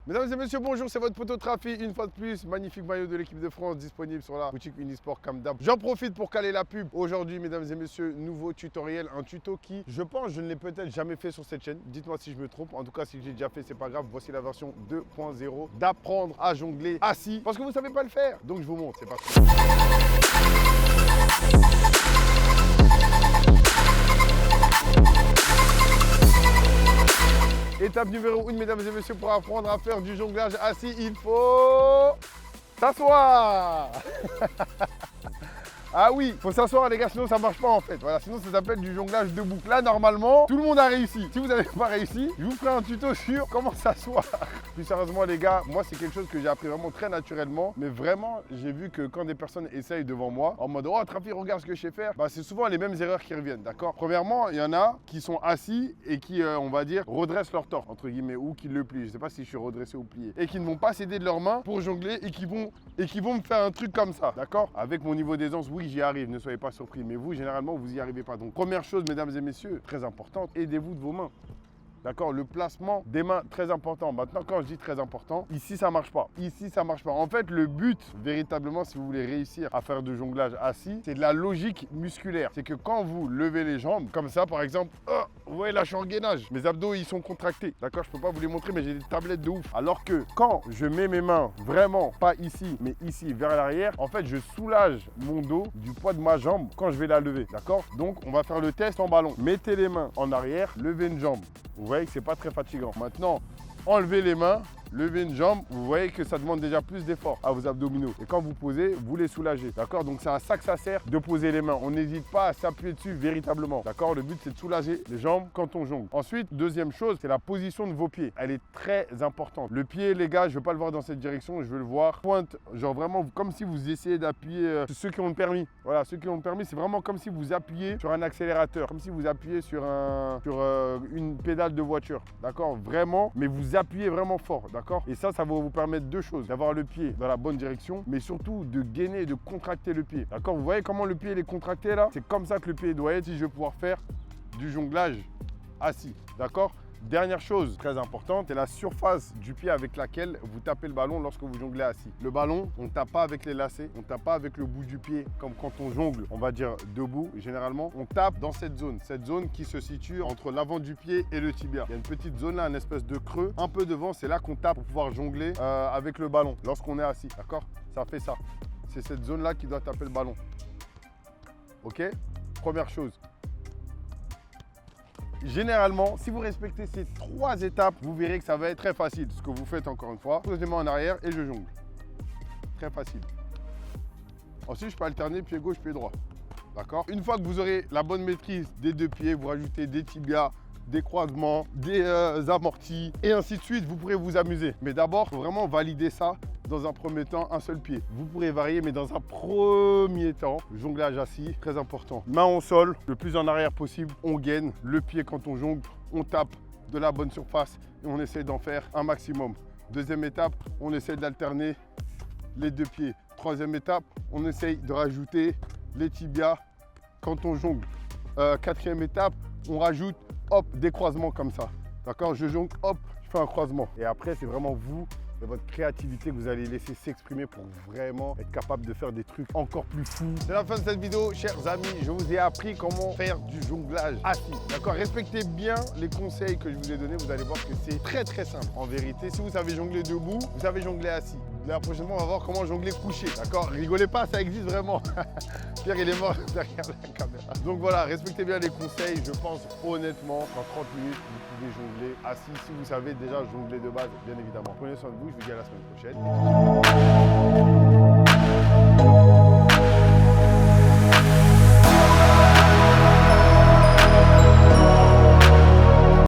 Mesdames et messieurs, bonjour, c'est votre poteau Trafi, une fois de plus, magnifique maillot de l'équipe de France disponible sur la boutique Unisport comme d'hab. J'en profite pour caler la pub. Aujourd'hui, mesdames et messieurs, nouveau tutoriel, un tuto qui, je pense, je ne l'ai peut-être jamais fait sur cette chaîne. Dites-moi si je me trompe, en tout cas, si je l'ai déjà fait, c'est pas grave. Voici la version 2.0 d'apprendre à jongler assis, parce que vous ne savez pas le faire. Donc je vous montre, c'est parti. Étape numéro 1, mesdames et messieurs, pour apprendre à faire du jonglage assis, il faut s'asseoir. Ah oui, faut s'asseoir les gars, sinon ça marche pas en fait. Voilà, sinon ça s'appelle du jonglage debout. Là, normalement, tout le monde a réussi. Si vous n'avez pas réussi, je vous ferai un tuto sur comment s'asseoir. Plus sérieusement les gars, moi c'est quelque chose que j'ai appris vraiment très naturellement. Mais vraiment, j'ai vu que quand des personnes essayent devant moi, en mode « Oh Trafi, regarde ce que je sais faire », bah, c'est souvent les mêmes erreurs qui reviennent, d'accord? Premièrement, il y en a qui sont assis et qui, on va dire, redressent leur torse, entre guillemets, ou qui le plient. Je sais pas si je suis redressé ou plié. Et qui ne vont pas s'aider de leurs mains pour jongler et qui vont me faire un truc comme ça, d'accord? Avec mon niveau d'aisance, oui, j'y arrive, ne soyez pas surpris. Mais vous, généralement, vous n'y arrivez pas. Donc, première chose, mesdames et messieurs, très importante, aidez-vous de vos mains. D'accord, le placement des mains, très important. Maintenant, quand je dis très important, ici, ça marche pas. Ici, ça marche pas. En fait, le but, véritablement, si vous voulez réussir à faire du jonglage assis, c'est de la logique musculaire. C'est que quand vous levez les jambes, comme ça, par exemple, vous voyez, là, je suis en gainage. Mes abdos, ils sont contractés. D'accord, je peux pas vous les montrer, mais j'ai des tablettes de ouf. Alors que quand je mets mes mains vraiment, pas ici, mais ici, vers l'arrière, en fait, je soulage mon dos du poids de ma jambe quand je vais la lever. D'accord? Donc, on va faire le test en ballon. Mettez les mains en arrière, levez une jambe. Vous voyez que c'est pas très fatigant. Maintenant, enlevez les mains, levez une jambe. Vous voyez que ça demande déjà plus d'effort à vos abdominaux. Et quand vous posez, vous les soulagez. D'accord? Donc c'est à ça que ça sert de poser les mains. On n'hésite pas à s'appuyer dessus véritablement. D'accord? Le but, c'est de soulager les jambes quand on jongle. Ensuite, deuxième chose, c'est la position de vos pieds. Elle est très importante. Le pied, les gars, je ne veux pas le voir dans cette direction. Je veux le voir pointe, genre vraiment comme si vous essayez d'appuyer ceux qui ont le permis. Voilà, ceux qui ont le permis, c'est vraiment comme si vous appuyez sur un accélérateur, comme si vous appuyez sur une pédale de voiture. D'accord? Vraiment, mais vous appuyez vraiment fort. D'accord? Et ça va vous permettre deux choses. D'avoir le pied dans la bonne direction, mais surtout de gainer et de contracter le pied. D'accord? Vous voyez comment le pied il est contracté là? C'est comme ça que le pied doit être si je veux pouvoir faire du jonglage assis. D'accord? Dernière chose très importante, c'est la surface du pied avec laquelle vous tapez le ballon lorsque vous jonglez assis. Le ballon, on ne tape pas avec les lacets, on ne tape pas avec le bout du pied comme quand on jongle, on va dire debout. Généralement, on tape dans cette zone qui se situe entre l'avant du pied et le tibia. Il y a une petite zone là, une espèce de creux, un peu devant, c'est là qu'on tape pour pouvoir jongler avec le ballon lorsqu'on est assis. D'accord? Ça fait ça. C'est cette zone là qui doit taper le ballon. Ok? Première chose. Généralement, si vous respectez ces trois étapes, vous verrez que ça va être très facile. Ce que vous faites encore une fois, posez les mains en arrière et je jongle. Très facile. Ensuite, je peux alterner pied gauche, pied droit. D'accord? Une fois que vous aurez la bonne maîtrise des deux pieds, vous rajoutez des tibias, des croisements, des amortis et ainsi de suite, vous pourrez vous amuser. Mais d'abord, il faut vraiment valider ça. Dans un premier temps, un seul pied. Vous pourrez varier, mais dans un premier temps, jonglage assis, très important. Main au sol, le plus en arrière possible, on gaine. Le pied, quand on jongle, on tape de la bonne surface et on essaie d'en faire un maximum. Deuxième étape, on essaie d'alterner les deux pieds. Troisième étape, on essaye de rajouter les tibias quand on jongle. Quatrième étape, on rajoute, hop, des croisements comme ça. D'accord? Je jongle, hop, je fais un croisement. Et après, c'est vraiment vous et votre créativité que vous allez laisser s'exprimer pour vraiment être capable de faire des trucs encore plus fous. C'est la fin de cette vidéo, chers amis. Je vous ai appris comment faire du jonglage assis. D'accord? Respectez bien les conseils que je vous ai donnés. Vous allez voir que c'est très très simple. En vérité, si vous savez jongler debout, vous savez jongler assis. Là, prochainement, on va voir comment jongler couché. D'accord? Rigolez pas, ça existe vraiment. Pierre, il est mort derrière la caméra. Donc voilà, respectez bien les conseils. Je pense honnêtement qu'en 30 minutes, vous pouvez jongler assis si vous savez déjà jongler de base, bien évidemment. Prenez soin de vous, je vous dis à la semaine prochaine.